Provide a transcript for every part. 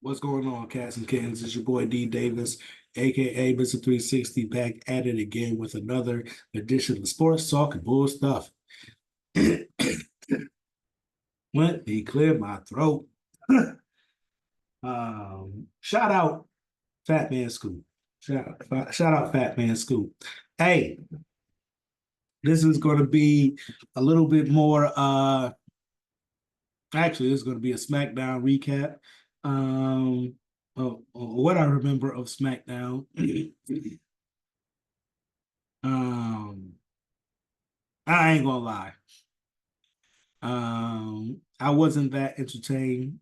What's going on, cats and kittens? It's your boy D Davis, aka Mr. 360, back at it again with another edition of Sports Talk and Bull Stuff. Let me clear my throat. Shout out Fat Man Scoop. Shout out Fat Man Scoop. Hey, this is going to be a little bit more. Actually, this is going to be a SmackDown recap. What I remember of SmackDown. um, I ain't gonna lie. I wasn't that entertained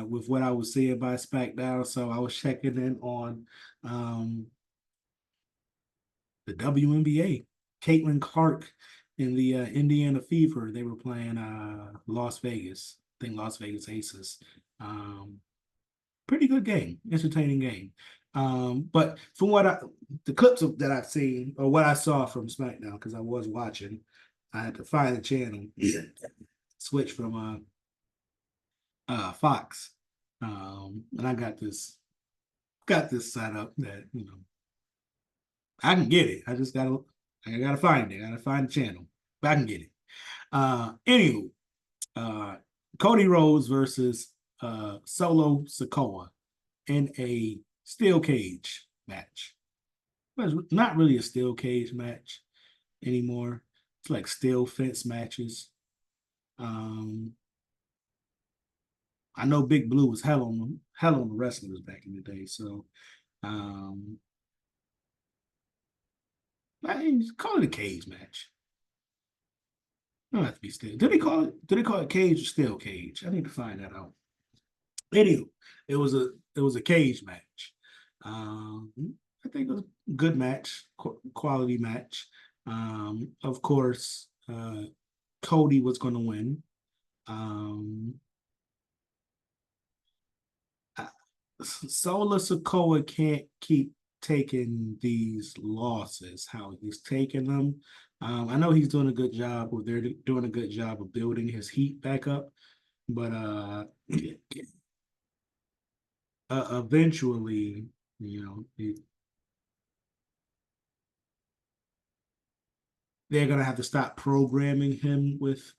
with what I was seeing by SmackDown, so I was checking in on the WNBA. Caitlin Clark in the Indiana Fever. They were playing Las Vegas. I think Las Vegas Aces. Pretty good game, entertaining game. But from the clips that I've seen or what I saw from SmackDown, because I was watching, I had to find the channel, switch from Fox, and I got this set up that I can get it. I gotta find it. I gotta find the channel, but I can get it. Anywho, Cody Rhodes versus Solo Sikoa in a steel cage match. But it's not really a steel cage match anymore. It's like steel fence matches. I know Big Blue was hell on the wrestlers back in the day, so I call it a cage match. Don't have to be steel. Did they call it cage or steel cage? I need to find that out. Anyway, it was a cage match. I think it was a good match, quality match. Of course, Cody was going to win. Sola Sikoa can't keep taking these losses, how he's taking them. I know he's doing a good job, or they're doing a good job of building his heat back up, but eventually, they're gonna have to stop programming him with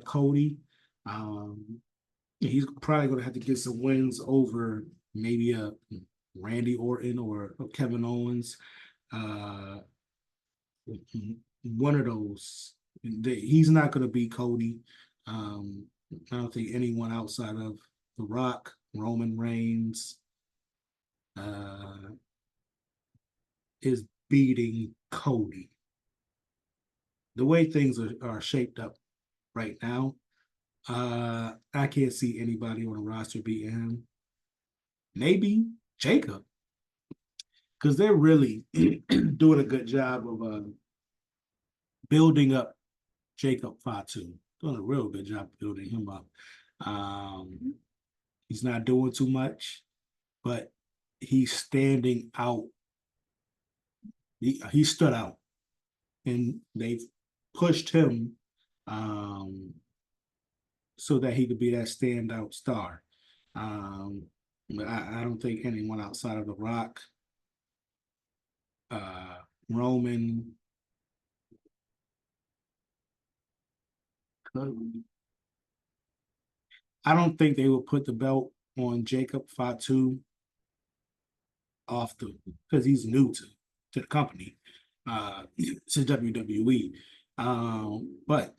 Cody. He's probably gonna have to get some wins over maybe a Randy Orton or Kevin Owens. One of those. He's not gonna beat Cody. I don't think anyone outside of The Rock, Roman Reigns, is beating Cody. The way things are shaped up right now, I can't see anybody on the roster beating him. Maybe Jacob, because they're really doing a good job of building up Jacob Fatu. Doing a real good job building him up. He's not doing too much, but he's standing out. He stood out, and they've pushed him so that he could be that standout star. But I don't think anyone outside of The Rock, Roman, I don't think they will put the belt on Jacob Fatu because he's new to the company, to WWE. But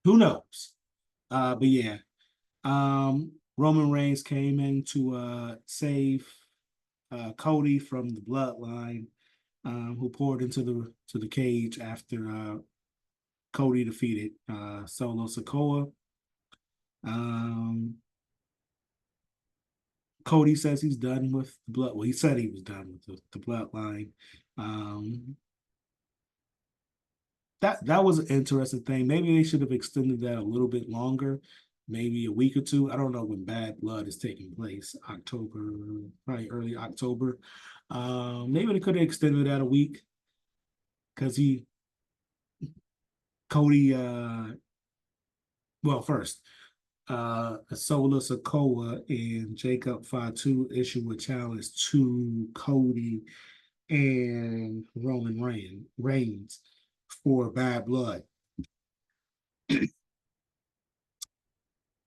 who knows? But yeah, Roman Reigns came in to save Cody from the bloodline, who poured into the cage after Cody defeated Solo Sikoa. Cody says he's done with the blood. Well, he said he was done with the bloodline. That was an interesting thing. Maybe they should have extended that a little bit longer, maybe a week or two. I don't know when Bad Blood is taking place. October, probably early October. Maybe they could have extended that a week because Cody. Well, first, Sola Sokoa and Jacob Fatu issue a challenge to Cody and Roman Reigns for Bad Blood.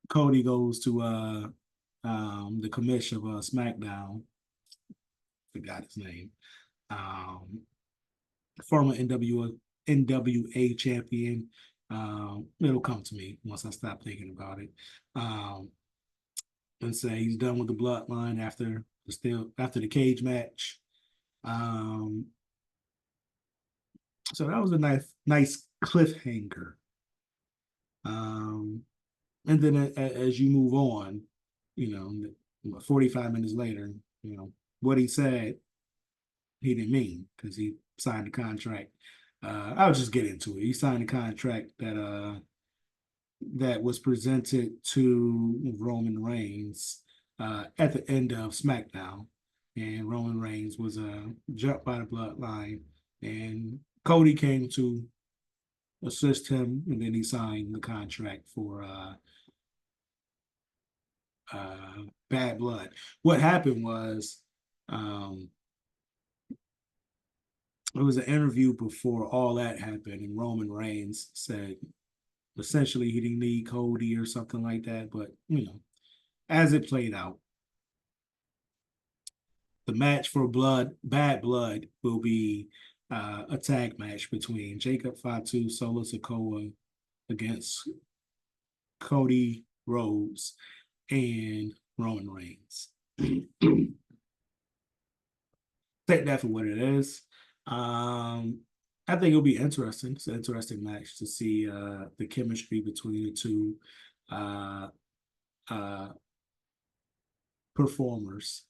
Cody goes to the commission of SmackDown. Forgot his name. Um, Former NWA champion. It'll come to me once I stop thinking about it. And say he's done with the bloodline after the cage match. Um, so that was a nice cliffhanger. And then as you move on, 45 minutes later, what he said, he didn't mean because he signed a contract. I'll just get into it. He signed a contract that was presented to Roman Reigns at the end of SmackDown, and Roman Reigns was jumped by the bloodline, and Cody came to assist him, and then he signed the contract for Bad Blood. What happened was it was an interview before all that happened, and Roman Reigns said essentially he didn't need Cody or something like that. But as it played out, the match for Bad Blood, will be a tag match between Jacob Fatu, Solo Sikoa against Cody Rhodes and Roman Reigns. Take that for what it is. I think it'll be interesting. It's an interesting match to see the chemistry between the two performers,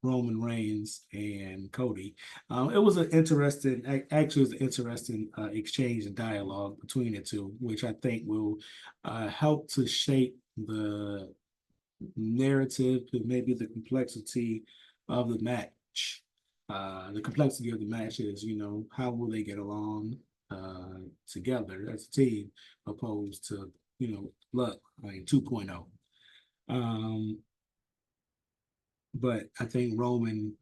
Roman Reigns and Cody. It was an interesting exchange and dialogue between the two, which I think will help to shape the narrative and maybe the complexity of the match. The complexity of the match is, how will they get along together as a team, opposed to, look, 2.0. But I think Roman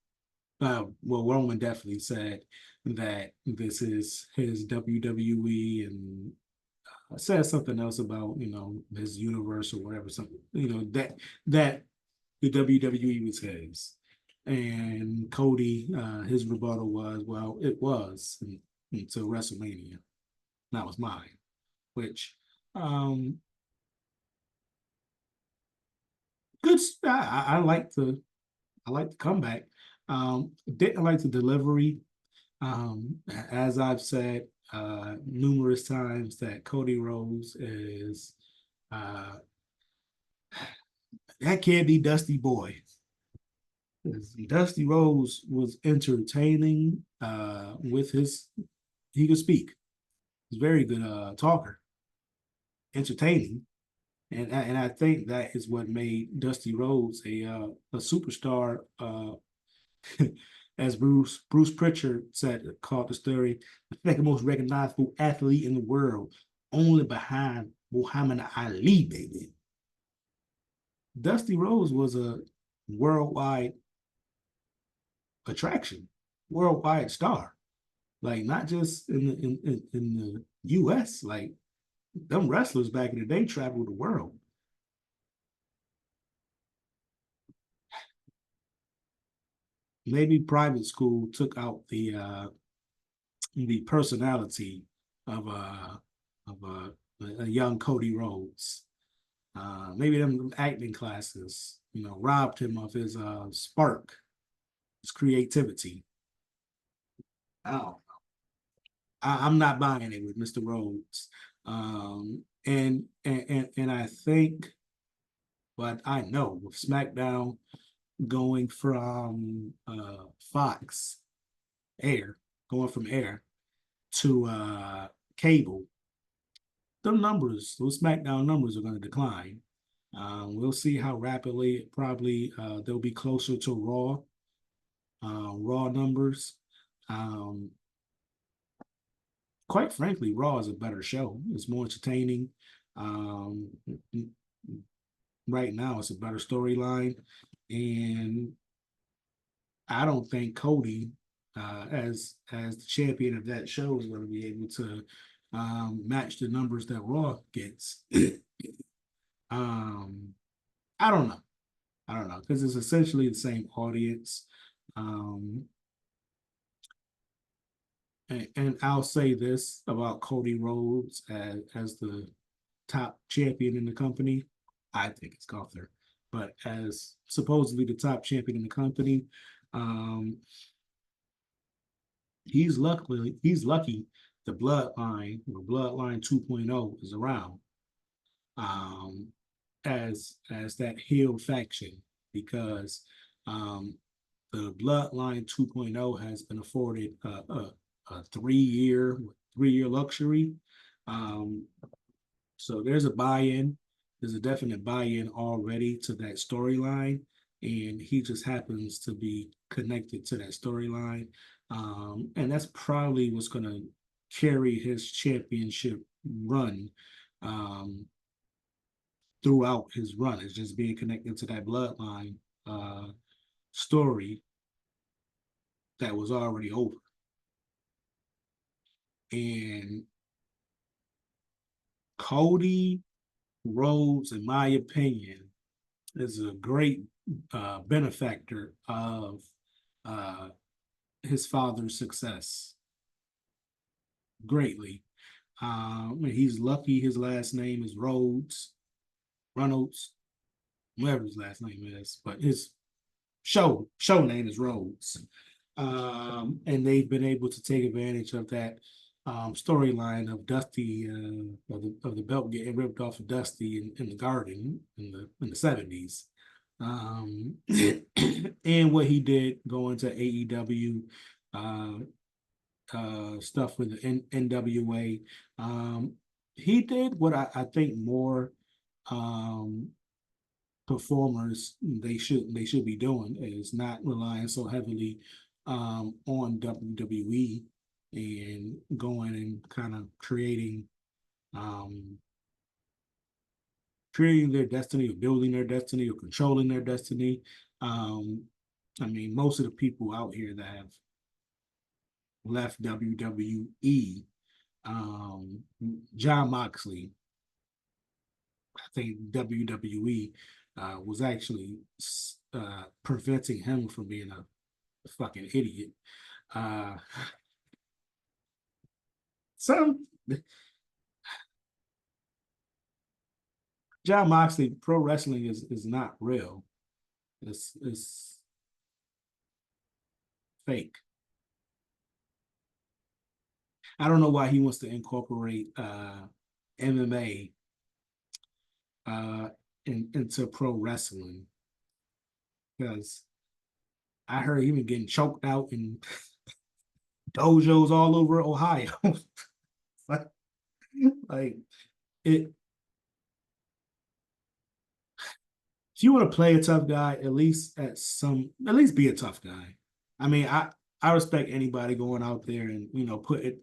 definitely said that this is his WWE, and said something else about, his universe or whatever, something, that the WWE was his. And Cody, his rebuttal was, well, it was until WrestleMania. That was mine, which good. I like the comeback. Didn't like the delivery. As I've said numerous times, that Cody Rhodes is that can't be Dusty Boy. Dusty Rhodes was entertaining with he could speak. He's a very good talker, entertaining. And I think that is what made Dusty Rhodes a superstar. As Bruce Pritchard said, called the story, the second most recognizable athlete in the world, only behind Muhammad Ali, baby. Dusty Rhodes was a worldwide attraction, worldwide star. Like, not just in the U.S. Like, them wrestlers back in the day traveled the world. Maybe private school took out the personality of a young Cody Rhodes. Maybe them acting classes, robbed him of his spark, his creativity. Oh, I'm not buying it with Mr. Rhodes. And I think, but I know with SmackDown going from Fox air, going from air to cable, those SmackDown numbers are going to decline. We'll see how rapidly. Probably they'll be closer to Raw numbers. Quite frankly, Raw is a better show. It's more entertaining. Um, right now, it's a better storyline, and I don't think Cody, as the champion of that show, is going to be able to match the numbers that Raw gets. um, I don't know. I don't know because it's essentially the same audience. Um, and I'll say this about Cody Rhodes as the top champion in the company. I think it's Gunther, but as supposedly the top champion in the company, um, he's lucky the bloodline 2.0 is around, um, as that heel faction, because um, the bloodline 2.0 has been afforded a 3 year luxury. um, so there's a buy-in. There's a definite buy-in already to that storyline, and he just happens to be connected to that storyline. And that's probably what's going to carry his championship run um, throughout his run. Is just being connected to that bloodline story that was already over. And Cody Rhodes, in my opinion, is a great benefactor of uh, his father's success greatly. He's lucky his last name is Rhodes, Reynolds, whatever his last name is, but his show name is Rhodes. And they've been able to take advantage of that storyline of Dusty of the belt getting ripped off of Dusty in the garden in the 70s. Um, and what he did going to AEW, uh, stuff with the NWA. Um, he did what I think more um, performers they should be doing, is not relying so heavily on WWE and going and kind of um, creating their destiny, or building their destiny, or controlling their destiny. Um, I mean, most of the people out here that have left WWE, um, John Moxley, I think WWE was actually preventing him from being a fucking idiot. Uh, some John Moxley, pro wrestling is not real. It's fake. I don't know why he wants to incorporate MMA uh, into pro wrestling, because I heard he been getting choked out in dojos all over Ohio. like, like it. If you want to play a tough guy, at least be a tough guy. I mean, I respect anybody going out there and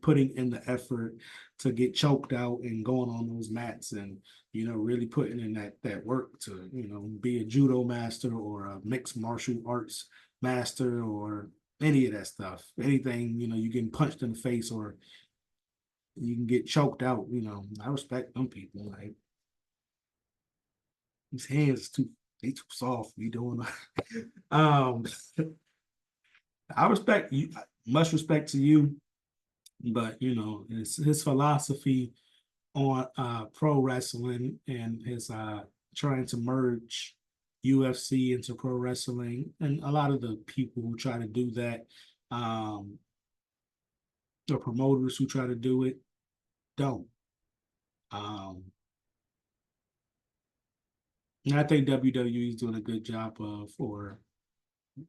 putting in the effort to get choked out and going on those mats, and really putting in that work to be a judo master or a mixed martial arts master or any of that stuff. Anything, you getting punched in the face or you can get choked out. I respect them people. Like, his hands too soft. You doing um I respect you, much respect to you, but it's his philosophy on pro wrestling, and his trying to merge UFC into pro wrestling, and a lot of the people who try to do that, um the promoters who try to do it, don't. um and I think WWE is doing a good job of, or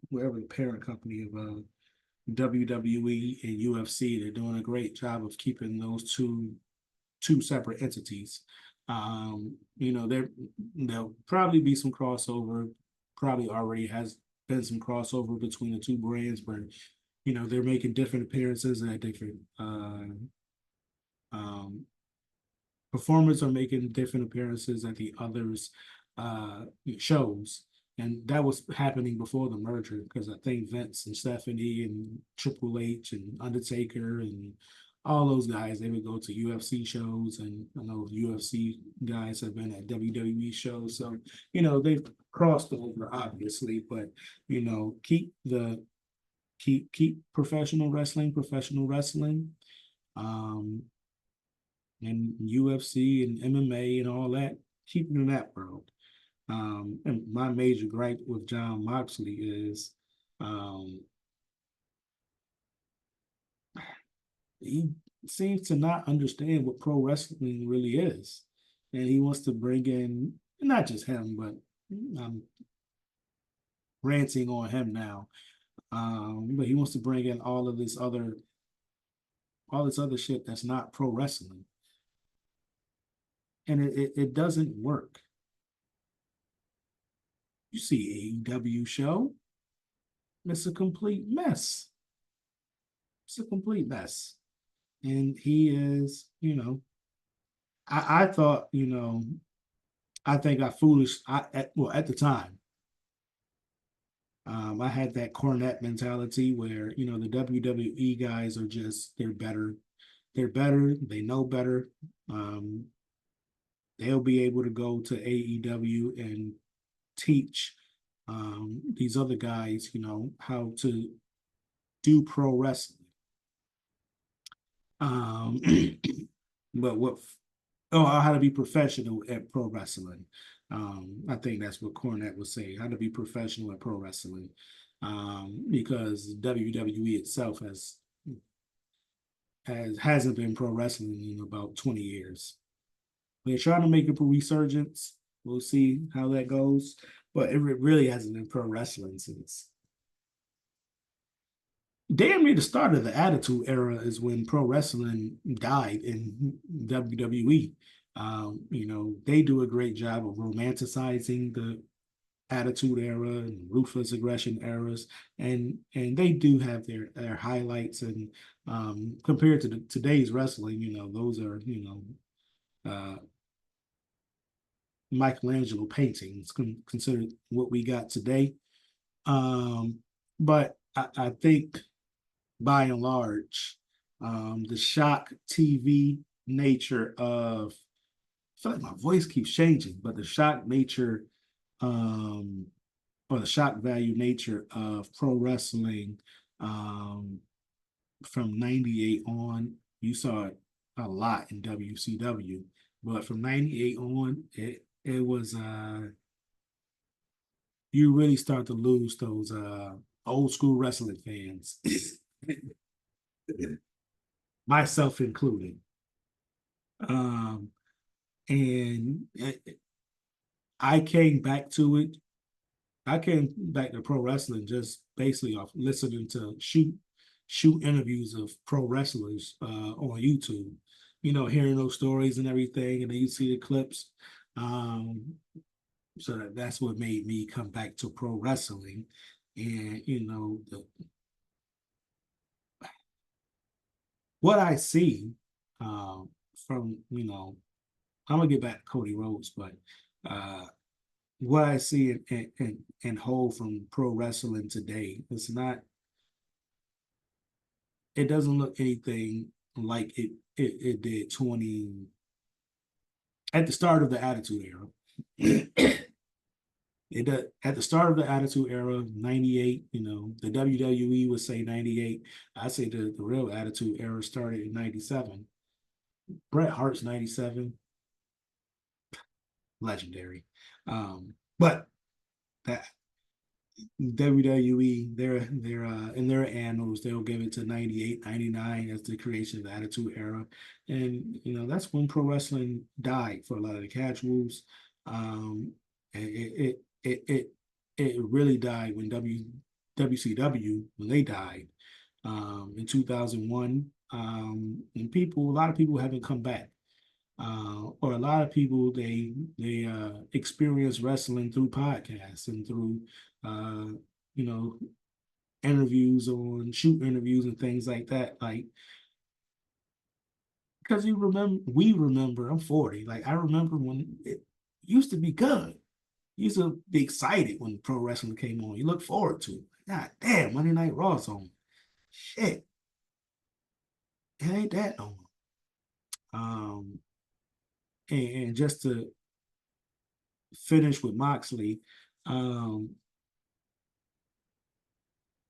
wherever the parent company of WWE and UFC, they're doing a great job of keeping those two separate entities. There'll probably be some crossover. Probably already has been some crossover between the two brands, but they're making different appearances at different um, performers are making different appearances at the others' shows. And that was happening before the merger because I think Vince and Stephanie and Triple H and Undertaker and all those guys, they would go to UFC shows. And I know UFC guys have been at WWE shows. So, they've crossed over, obviously, but, keep professional wrestling. Um, and UFC and MMA and all that, keep it in that world. And my major gripe with John Moxley is um, he seems to not understand what pro wrestling really is. And he wants to bring in, not just him, but I'm ranting on him now. But he wants to bring in all this other shit that's not pro wrestling. And it doesn't work. You see AEW show, it's a complete mess. It's a complete mess. And he is, I thought, I think I foolish. At the time, I had that Cornette mentality where the WWE guys are just they're better, they know better. Um, they'll be able to go to AEW and teach these other guys, how to do pro wrestling. Um, but how to be professional at pro wrestling. I think that's what Cornette was saying, how to be professional at pro wrestling. Because WWE itself hasn't been pro wrestling in about 20 years. They're trying to make a resurgence. We'll see how that goes. But it really hasn't been pro wrestling since damn near the start of the Attitude Era is when pro wrestling died in WWE. They do a great job of romanticizing the Attitude Era and Ruthless Aggression eras, and they do have their highlights. And compared to today's wrestling, those are uh, Michelangelo paintings considered what we got today. But I think by and large, the shock TV nature of, I feel like my voice keeps changing, but the shock nature um, or the shock value nature of pro wrestling um, from 98 on, you saw it a lot in WCW, but from 98 on, it was you really start to lose those old school wrestling fans, myself included. Um, and I came back to it. I came back to pro wrestling just basically off listening to shoot interviews of pro wrestlers on YouTube. Hearing those stories and everything, and then you see the clips. Um, so that's what made me come back to pro wrestling, and what I see from I'm gonna get back to Cody Rhodes, but uh, what I see and hold from pro wrestling today, it doesn't look anything like it did 20 at the start of the Attitude Era. It does at the start of the Attitude Era, 98, the WWE would say 98. I say the real Attitude Era started in 97. Bret Hart's 97, legendary. But that WWE, they're in their annals, they'll give it to 98, 99 as the creation of the Attitude Era. And that's when pro wrestling died for a lot of the casuals. It really died when WCW when they died in 2001. And a lot of people haven't come back. Or a lot of people they experience wrestling through podcasts and through uh, you know shoot interviews and things like that. Like because we remember, I'm 40. Like, I remember when it used to be good. You used to be excited when pro wrestling came on. You look forward to it. God damn, Monday Night Raw's on. Shit. It ain't that no more. Um, and just to finish with Moxley, um,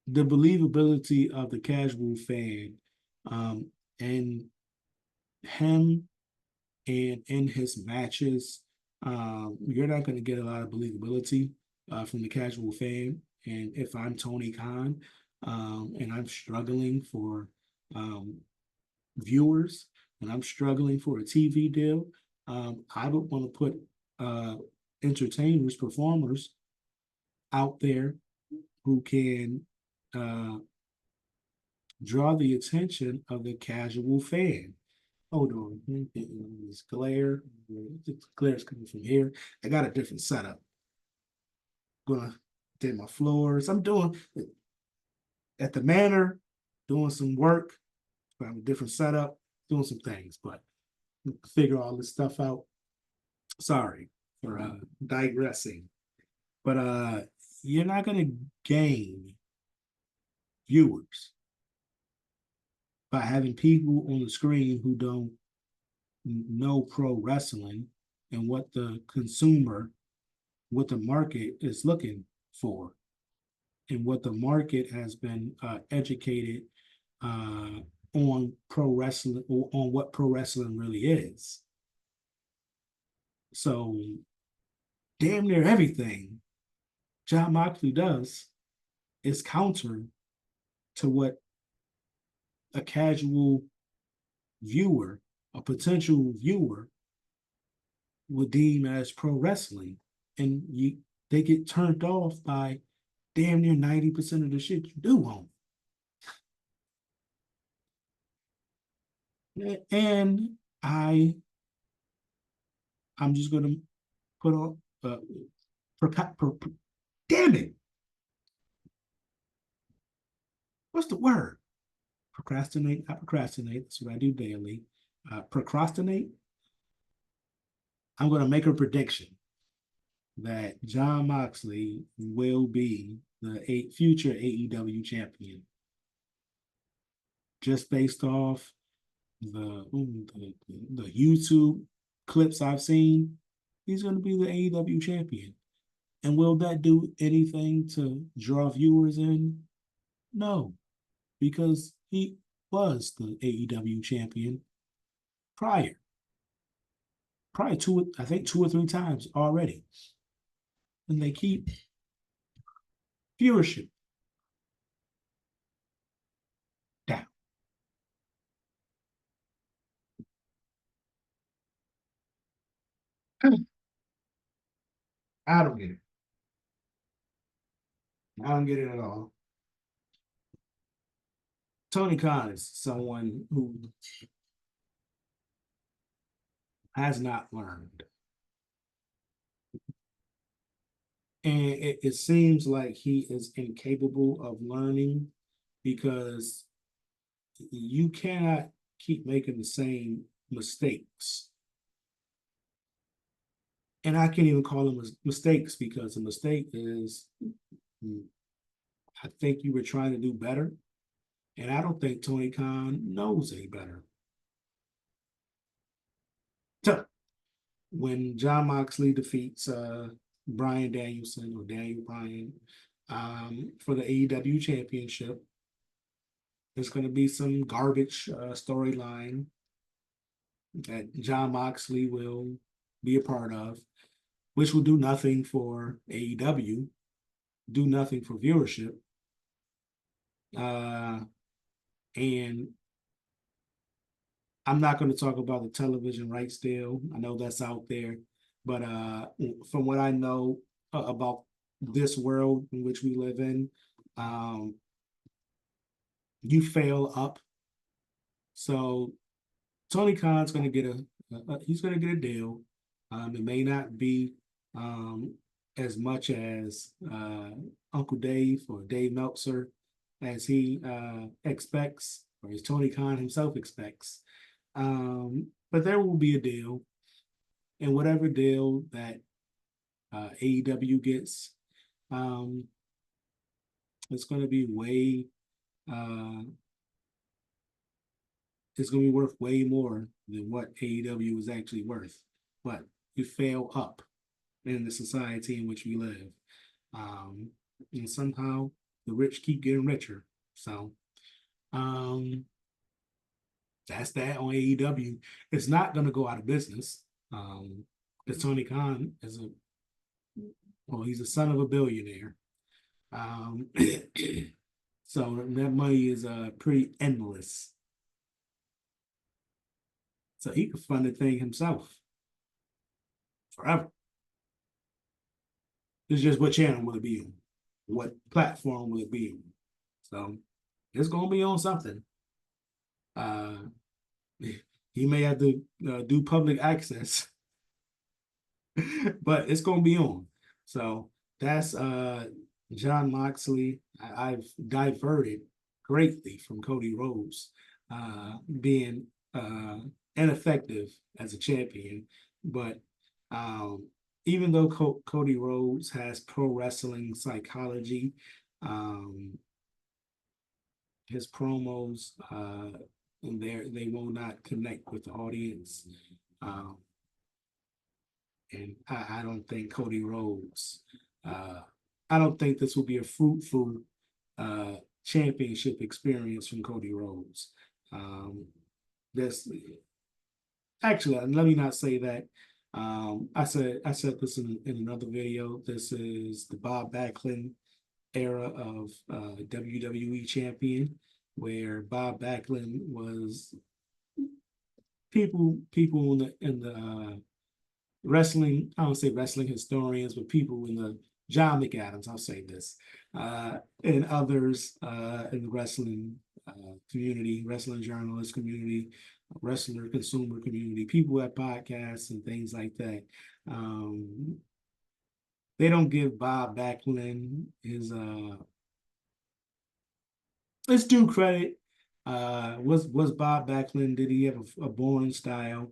the believability of the casual fan, and him and in his matches, you're not going to get a lot of believability from the casual fan. And if I'm Tony Khan, and I'm struggling for um, viewers, and I'm struggling for a TV deal, I would want to put uh, entertainers, performers out there who can uh, draw the attention of the casual fan. Hold on, this glare. The glare's coming from here. I got a different setup. Gonna did my floors. I'm doing at the manor, doing some work. I have a different setup, doing some things, but figure all this stuff out. Sorry for digressing, but you're not gonna gain viewers by having people on the screen who don't know pro wrestling and what the consumer, what the market is looking for, and what the market has been educated uh, on pro wrestling, or on what pro wrestling really is. So, damn near everything John Moxley does is counter to what a casual viewer, a potential viewer, would deem as pro wrestling, and they get turned off by damn near 90% of the shit you do on. And I'm just gonna put on damn it. What's the word? Procrastinate. I procrastinate. That's what I do daily. Procrastinate. I'm gonna make a prediction that John Moxley will be the future AEW champion, just based off the YouTube clips I've seen. He's going to be the AEW champion. And will that do anything to draw viewers in? No, because he was the AEW champion prior, I think 2 or 3 times already. And they keep viewership down. I don't get it. I don't get it at all. Tony Khan is someone who has not learned. And it seems like he is incapable of learning, because you cannot keep making the same mistakes. And I can't even call them mistakes, because a mistake is, I think you were trying to do better. And I don't think Tony Khan knows any better. So when John Moxley defeats Bryan Danielson, or Daniel Bryan, for the AEW championship, there's going to be some garbage storyline that John Moxley will be a part of, which will do nothing for AEW, do nothing for viewership. And I'm not going to talk about the television rights deal. I know that's out there, but from what I know about this world in which we live in, you fail up. So Tony Khan's going to get he's going to get a deal. It may not be as much as Uncle Dave or Dave Meltzer as he expects, or as Tony Khan himself expects. But there will be a deal, and whatever deal that AEW gets, um, it's going to be way, uh, it's going to be worth way more than what AEW is actually worth. But you fail up in the society in which we live. Um, and somehow the rich keep getting richer. So um, that's that on AEW. It's not going to go out of business. Because Tony Khan is he's a son of a billionaire. Um, so that money is pretty endless. So he could fund the thing himself forever. It's just what channel will it be on? What platform will it be on? So it's gonna be on something. Uh, he may have to do public access, but it's gonna be on. So that's John Moxley. I've diverted greatly from Cody Rhodes being ineffective as a champion, but um, even though Cody Rhodes has pro wrestling psychology, um, his promos they will not connect with the audience. Um, and I don't think Cody Rhodes. I don't think this will be a fruitful uh, championship experience from Cody Rhodes. This actually, let me not say that. I said this in another video. This is the Bob Backlund era of WWE champion, where Bob Backlund was people in the wrestling, I don't say wrestling historians, but people in the John McAdams, I'll say this, and others in the wrestling community, wrestling journalist community, wrestler consumer community, people at podcasts and things like that. They don't give Bob Backlund his due credit. Was Bob Backlund, did he have a boring style?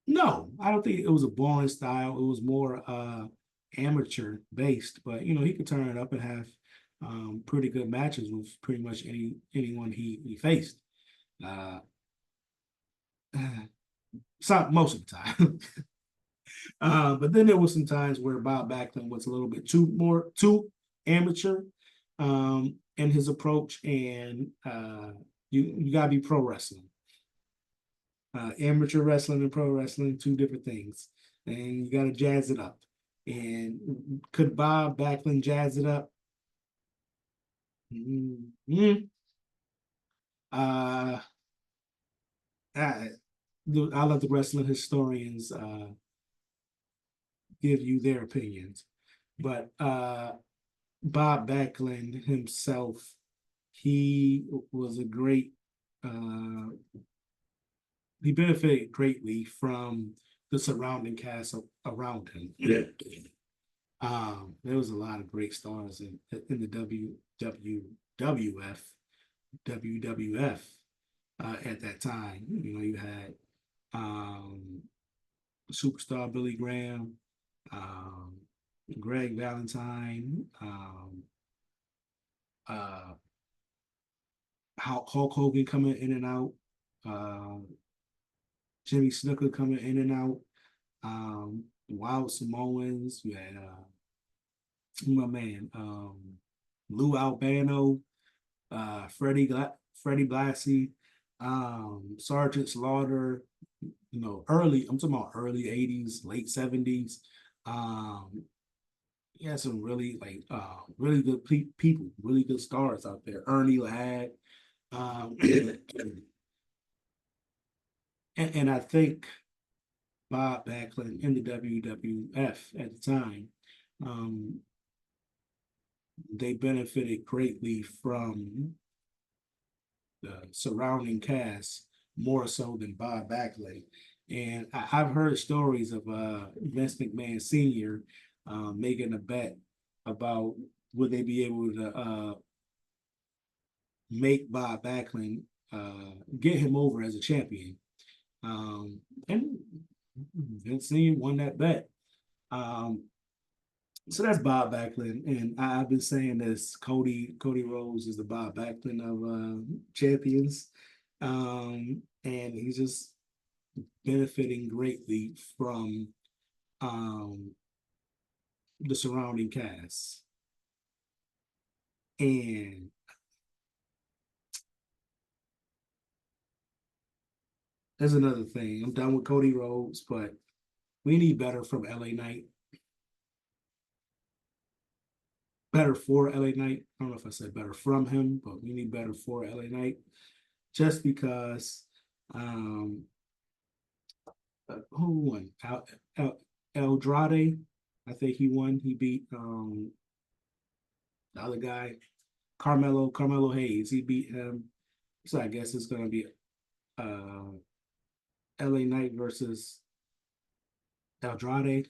No, I don't think it was a boring style. It was more amateur based, but he could turn it up and have pretty good matches with pretty much anyone he faced. Uh, some most of the time. But then there was some times where Bob Backlund was a little bit too amateur in his approach, and you gotta be pro wrestling. Amateur wrestling and pro wrestling, two different things, and you got to jazz it up. And could Bob Backlund jazz it up? Mm-hmm. Uh, I, I'll let the wrestling historians give you their opinions, but Bob Backlund himself, he was a great uh, he benefited greatly from the surrounding cast around him. Yeah. There was a lot of great stars in the WWF at that time. You had superstar Billy Graham, um, Greg Valentine, Hulk Hogan coming in and out, Jimmy Snuka coming in and out, Wild Samoans. You had my man, Lou Albano, Freddie Blassie, Sergeant Slaughter. I'm talking about early '80s, late '70s. You had some really good people, really good stars out there. Ernie Ladd, and I think Bob Backlund in the WWF at the time, um, they benefited greatly from the surrounding cast more so than Bob Backlund. And I've heard stories of Vince McMahon Sr. Making a bet about would they be able to make Bob Backlund get him over as a champion. And Vince Senior won that bet. So that's Bob Backlund, and I've been saying this. Cody Rhodes is the Bob Backlund of champions, and he's just benefiting greatly from the surrounding cast. And there's another thing. I'm done with Cody Rhodes, but we need better from LA Knight. Better for LA Knight. I don't know if I said better from him, but we need better for LA Knight. Just because who won? Eldrade. I think he won. He beat the other guy, Carmelo Hayes. He beat him. So I guess it's gonna be LA Knight versus Andrade.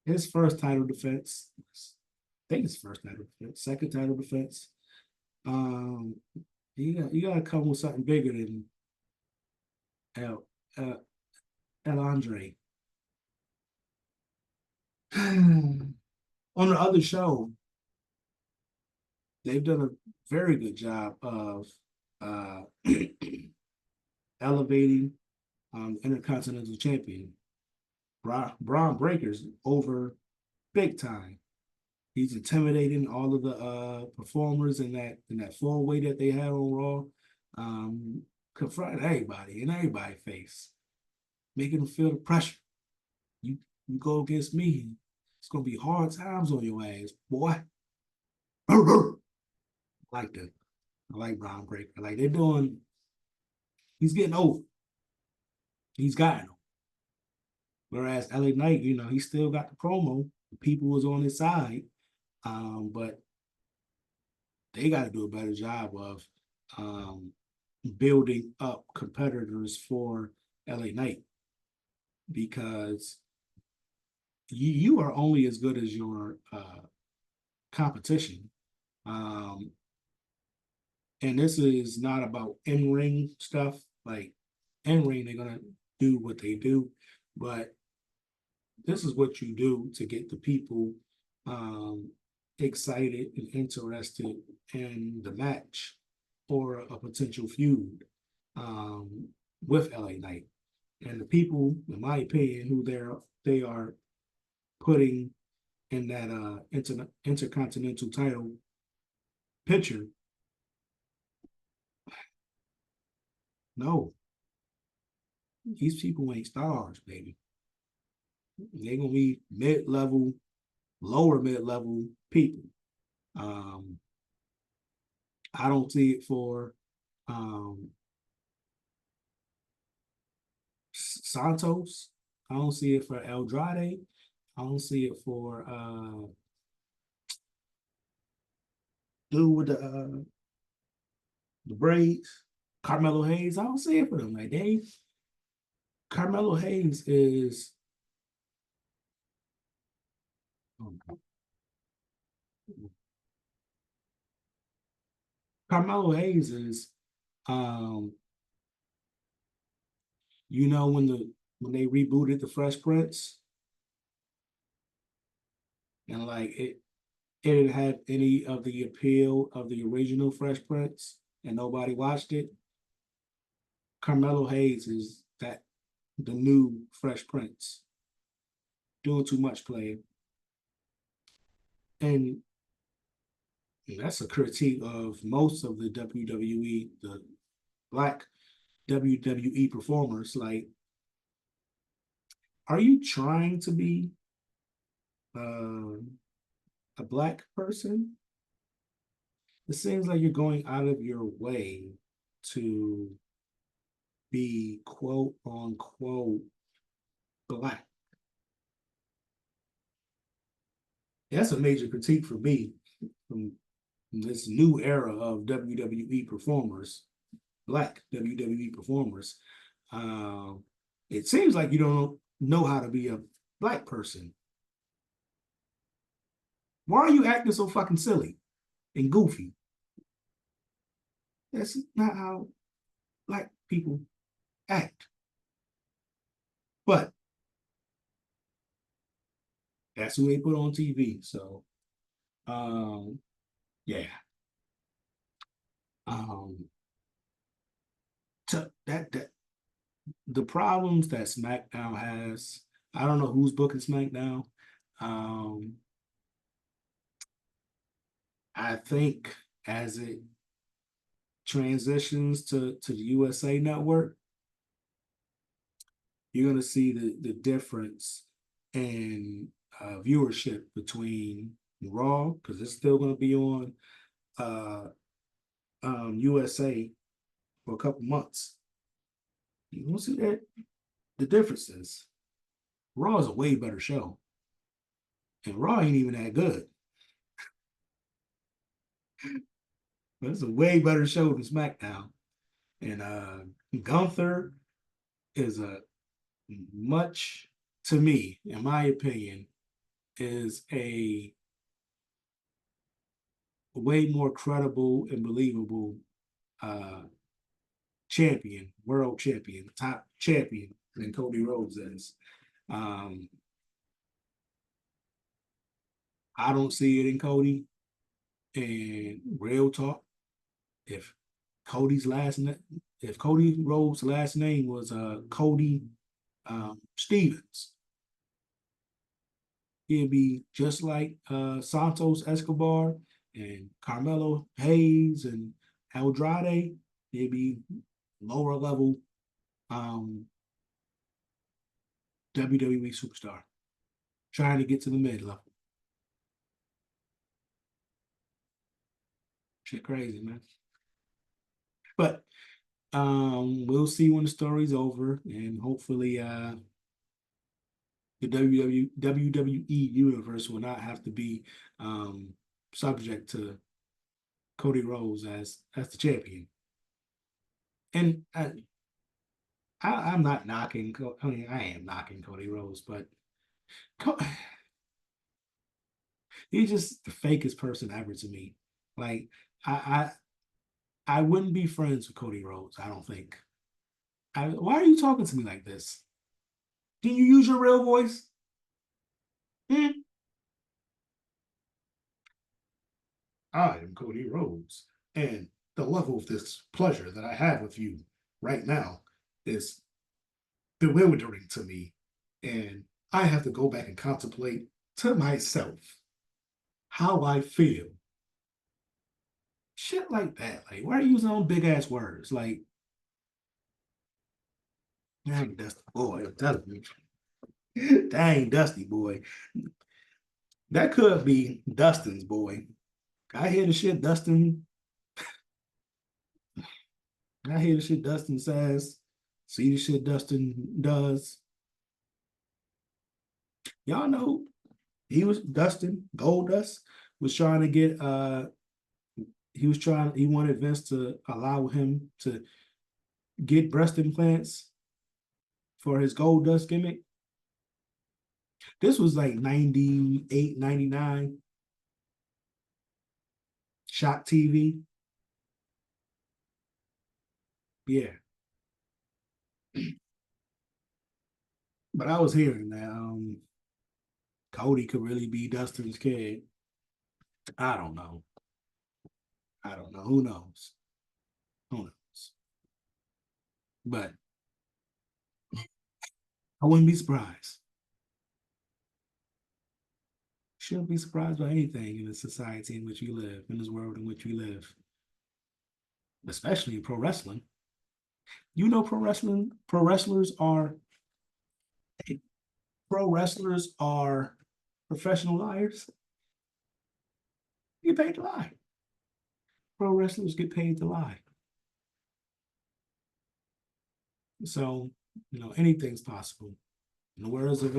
His first title defense. I think his first title defense, second title defense. You gotta come with something bigger than El Andre. On the other show, they've done a very good job of elevating Intercontinental Champion. Braun Breaker's over big time. He's intimidating all of the performers in that 4-way that they had on Raw. Confronting everybody in everybody's face, making them feel the pressure. You go against me, it's gonna be hard times on your ass, boy. I like that. I like Braun Breaker. Like they're doing. He's getting over. He's gotten him. Whereas LA Knight, he still got the promo. The people was on his side. But they got to do a better job of building up competitors for LA Knight, because you are only as good as your competition. And this is not about in-ring stuff. Like in-ring, they're going to do what they do, but this is what you do to get the people excited and interested in the match or a potential feud with LA Knight. And the people, in my opinion, who they are putting in that intercontinental title picture, no, these people ain't stars, baby. They're gonna be mid-level, lower mid-level people. I don't see it for Santos. I don't see it for Eldrade. I don't see it for dude with the braids, Carmelo Hayes. I don't see it for them. Like Carmelo Hayes is Carmelo Hayes is when they rebooted the Fresh Prince, and like it didn't have any of the appeal of the original Fresh Prince and nobody watched it. Carmelo Hayes is the new Fresh Prince. Doing too much playing. And that's a critique of most of the WWE, the black WWE performers. Like, are you trying to be a black person? It seems like you're going out of your way to be quote unquote black. That's a major critique for me from this new era of WWE performers, black WWE performers. It seems like you don't know how to be a black person. Why are you acting so fucking silly and goofy? That's not how black people act. But that's who they put on TV. So um, yeah. Um, that the problems that SmackDown has, I don't know who's booking SmackDown. Um, I think as it transitions to the USA Network, you're going to see the difference in viewership between Raw, because it's still going to be on uh, USA for a couple months. You will see that the difference is Raw is a way better show, and Raw ain't even that good. But it's a way better show than SmackDown. And Gunther is a much, to me, in my opinion, is a way more credible and believable uh, champion, world champion, top champion than Cody Rhodes is. Um, I don't see it in Cody. And real talk, if Cody's last name, if Cody Rhodes' last name was Cody Stevens, he'd be just like Santos Escobar and Carmelo Hayes and Andrade. He'd be lower level um, WWE superstar trying to get to the mid level. Shit crazy, man. But we'll see when the story's over, and hopefully the WWE universe will not have to be subject to Cody Rhodes as the champion. And I'm not knocking. I mean, I am knocking Cody Rhodes, but he's just the fakest person ever to me. Like I I wouldn't be friends with Cody Rhodes. I don't think. Why are you talking to me like this? Can you use your real voice? Hmm? I am Cody Rhodes, and the level of this pleasure that I have with you right now is bewildering to me, and I have to go back and contemplate to myself how I feel. Shit like that. Like, why are you using on big ass words? Like, dang, Dusty boy, dang, Dusty boy. That could be Dustin's boy. I hear the shit Dustin. I hear the shit Dustin says. See the shit Dustin does. Y'all know he was Dustin Goldust was trying to get he wanted Vince to allow him to get breast implants for his Goldust gimmick. This was like 98, 99. Shot TV. Yeah. But I was hearing that Cody could really be Dustin's kid. I don't know. I don't know. Who knows? Who knows? But I wouldn't be surprised. Shouldn't be surprised by anything in the society in which we live, in this world in which we live, especially in pro wrestling. You know, pro wrestlers are professional liars. You get paid to lie. Pro wrestlers get paid to lie. So, anything's possible. In the words of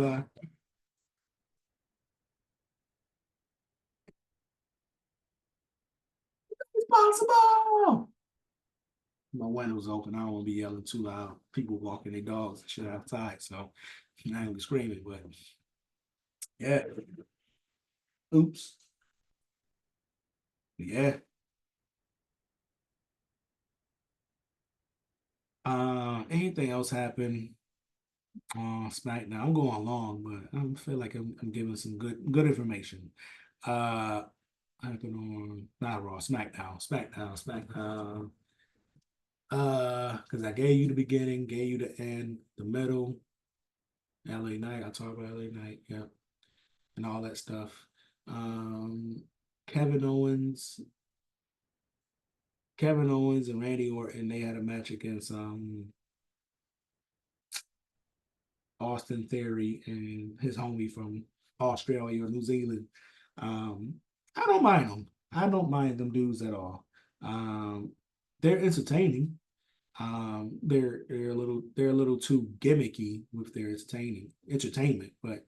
it's possible. My window's open. I don't want to be yelling too loud. People walking their dogs and shit outside. So I'm not gonna be screaming, but yeah. Oops. Yeah. Anything else happen on SmackDown? I'm going long, but I feel like I'm giving some good information. Uh, happened on not Raw, SmackDown. Because I gave you the beginning, gave you the end, the middle, LA Knight. I talked about LA Knight, yep, and all that stuff. Um, Kevin Owens, Kevin Owens and Randy Orton, they had a match against Austin Theory and his homie from Australia or New Zealand. Um, I don't mind them. I don't mind them dudes at all. Um, they're entertaining. They're a little too gimmicky with their entertainment, but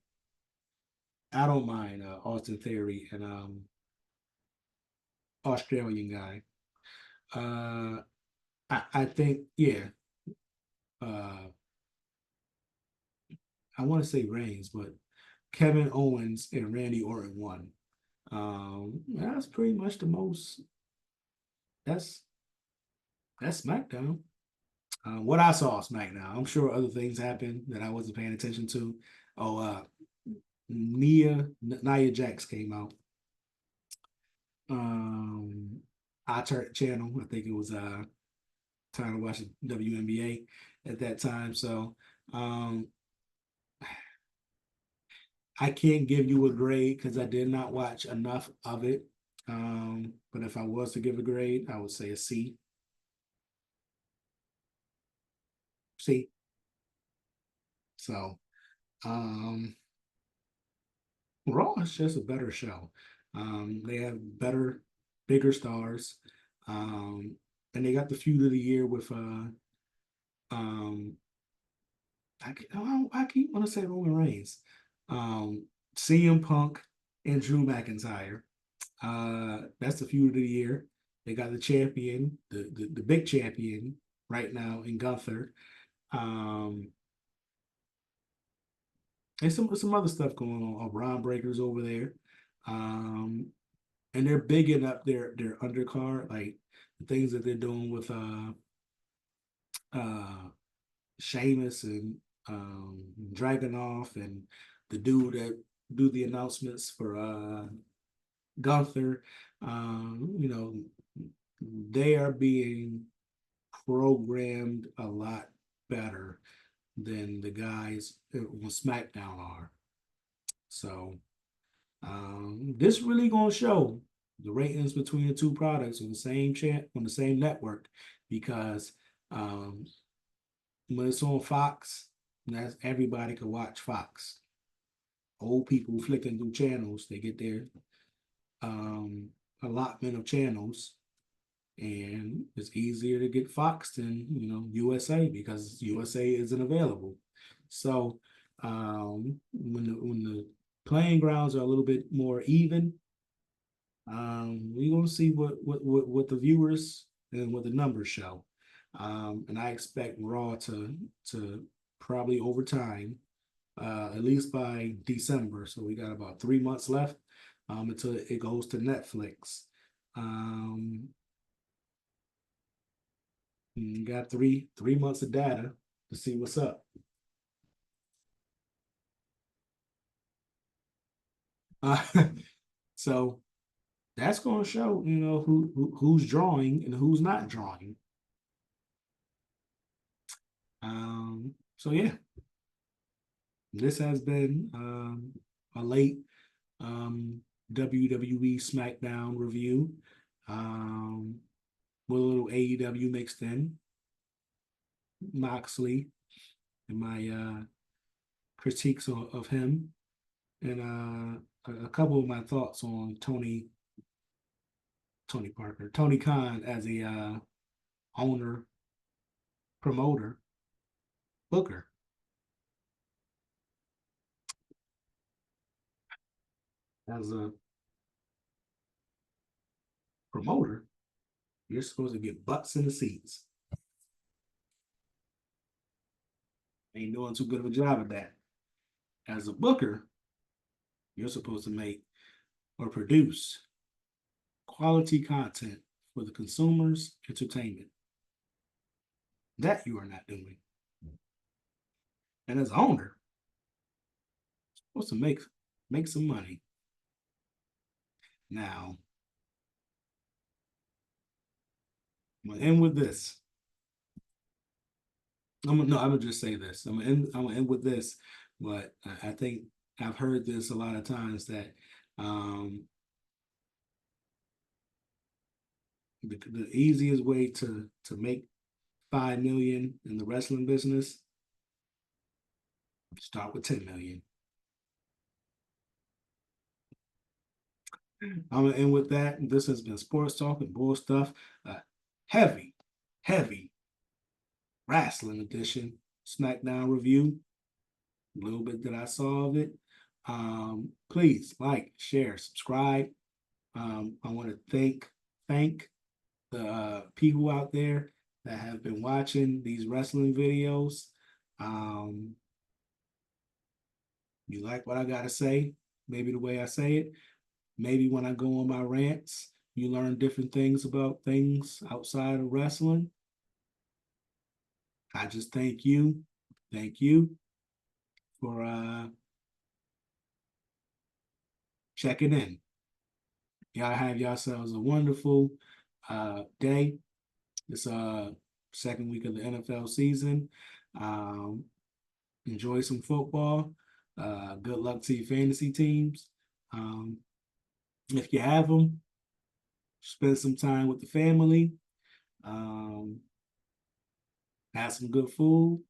I don't mind Austin Theory and Australian guy. I think yeah. Uh, I want to say Reigns, but Kevin Owens and Randy Orton won. That's pretty much the most. That's that's SmackDown. What I saw SmackDown. I'm sure other things happened that I wasn't paying attention to. Oh, Nia Jax came out. I turned channel. I think it was time to watch the WNBA at that time. So um, I can't give you a grade because I did not watch enough of it. But if I was to give a grade, I would say a C. C. So um, Raw is just a better show. They have better, bigger stars. Um, and they got the feud of the year with um I keep want to say Roman Reigns, um, CM Punk and Drew McIntyre. That's the feud of the year. They got the champion, the big champion right now in Gunther. Um, and some other stuff going on. Braun Breakers over there. Um, and they're bigging up their undercard, like the things that they're doing with uh Sheamus and Dragonoff and the dude that do the announcements for Gunther. You know, they are being programmed a lot better than the guys on SmackDown are. So this really gonna show the ratings between the two products on the same on the same network because um, when it's on Fox, that's everybody can watch Fox. Old people flicking through channels, they get their um, allotment of channels, and it's easier to get Fox than USA because USA isn't available. So when the playing grounds are a little bit more even, we're gonna see what the viewers and what the numbers show. And I expect Raw to probably over time, at least by December. So we got about 3 months left until it goes to Netflix. Um, got three months of data to see what's up. Uh, so that's going to show, who's drawing and who's not drawing. So yeah, this has been a late WWE Smackdown review with a little AEW mixed in. Moxley and my critiques of him, and a couple of my thoughts on Tony Khan as a owner, promoter, booker. As a promoter, you're supposed to get butts in the seats. Ain't doing too good of a job of that. As a booker, you're supposed to make or produce quality content for the consumer's entertainment. That you are not doing. And as owner, supposed to make some money. Now, I'm gonna end with this. I'm gonna just say this. I'm gonna end with this, but I think I've heard this a lot of times that um, the easiest way to make 5 million in the wrestling business, start with 10 million. I'm gonna end with that. This has been Sports Talk and Bull Stuff. Uh, heavy, heavy wrestling edition SmackDown review. A little bit that I saw of it. Please like, share, subscribe. I want to thank the people out there that have been watching these wrestling videos. Um, you like what I gotta say? Maybe the way I say it. Maybe when I go on my rants, you learn different things about things outside of wrestling. I just thank you for checking in. Y'all have yourselves a wonderful day. It's second week of the NFL season. Um, enjoy some football. Good luck to your fantasy teams. Um, if you have them, spend some time with the family. Um, have some good food,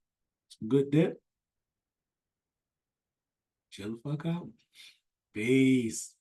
some good dip. Chill the fuck out. Peace.